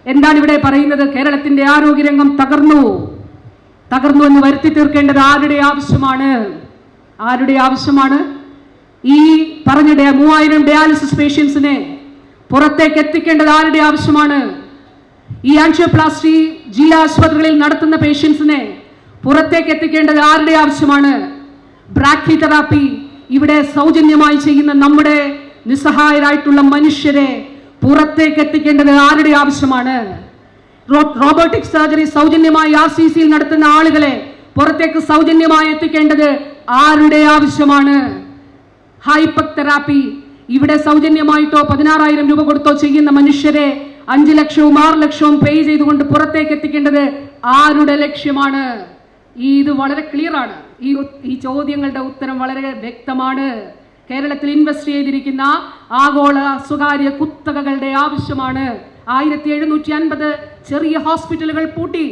എന്താണ് ഇവിടെ പറയുന്നത്? കേരളത്തിന്റെ ആരോഗ്യരംഗം തകർന്നു എന്ന് വരുത്തി തീർക്കേണ്ടത് ആരുടെ ആവശ്യമാണ്? ഈ പറഞ്ഞ 3000 ഡയാലിസിസ് പേഷ്യൻസിനെ പുറത്തേക്ക് എത്തിക്കേണ്ടത് ആരുടെ ആവശ്യമാണ്? ഈ ആൻജിയോപ്ലാസ്റ്റി ജില്ലാ ആശുപത്രികളിൽ നടത്തുന്ന പേഷ്യൻസിനെ പുറത്തേക്ക് എത്തിക്കേണ്ടത് ആരുടെ ആവശ്യമാണ്? ബ്രാക്കി തെറാപ്പി ഇവിടെ സൗജന്യമായി ചെയ്യുന്ന നമ്മുടെ നിസ്സഹായരായിട്ടുള്ള മനുഷ്യരെ പുറത്തേക്ക് എത്തിക്കേണ്ടത് ആരുടെ ആവശ്യമാണ്? റോബോട്ടിക് സർജറി സൗജന്യമായി RCCയിൽ നടത്തുന്ന ആളുകളെ പുറത്തേക്ക് സൗജന്യമായി എത്തിക്കേണ്ടത് ആരുടെ ആവശ്യമാണ്? ഹൈപെക് തെറാപ്പി ഇവിടെ സൗജന്യമായിട്ടോ 16,000 രൂപ കൊടുത്തോ ചെയ്യുന്ന മനുഷ്യരെ 5 ലക്ഷവും 6 ലക്ഷവും പേ ചെയ്തുകൊണ്ട് പുറത്തേക്ക് എത്തിക്കേണ്ടത് ആരുടെ ലക്ഷ്യമാണ്? ഇത് വളരെ ക്ലിയർ ആണ്. ഈ ചോദ്യങ്ങളുടെ ഉത്തരം വളരെ വ്യക്തമാണ്. കേരളത്തിൽ ഇൻവെസ്റ്റ് ചെയ്തിരിക്കുന്ന ആഗോള സ്വകാര്യ കുത്തകകളുടെ ആവശ്യമാണ്. 1750 ചെറിയ ഹോസ്പിറ്റലുകൾ പൂട്ടി.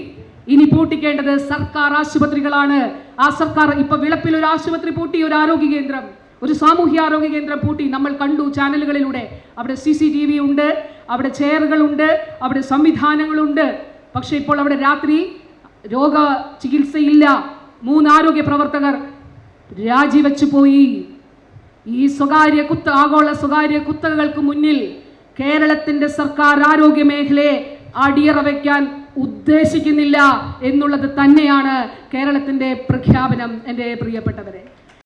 ഇനി പൂട്ടിക്കേണ്ടത് സർക്കാർ ആശുപത്രികളാണ്. ആ സർക്കാർ ഇപ്പൊ വിളപ്പിൽ ഒരു ആശുപത്രി പൂട്ടി, ഒരു ആരോഗ്യ കേന്ദ്രം, ഒരു സാമൂഹ്യ ആരോഗ്യ കേന്ദ്രം പൂട്ടി. നമ്മൾ കണ്ടു ചാനലുകളിലൂടെ. അവിടെ CCTV ഉണ്ട്, അവിടെ ചെയറുകളുണ്ട്, അവിടെ സംവിധാനങ്ങളുണ്ട്. പക്ഷെ ഇപ്പോൾ അവിടെ രാത്രി രോഗ ചികിത്സയില്ല. 3 ആരോഗ്യ പ്രവർത്തകർ രാജിവെച്ചു പോയി. ഈ ആഗോള സ്വകാര്യ കുത്തകകൾക്ക് മുന്നിൽ കേരളത്തിന്റെ സർക്കാർ ആരോഗ്യ മേഖലയെ അടിയറ വയ്ക്കാൻ ഉദ്ദേശിക്കുന്നില്ല എന്നുള്ളത് തന്നെയാണ് കേരളത്തിന്റെ പ്രഖ്യാപനം. എൻ്റെ പ്രിയപ്പെട്ടവരെ,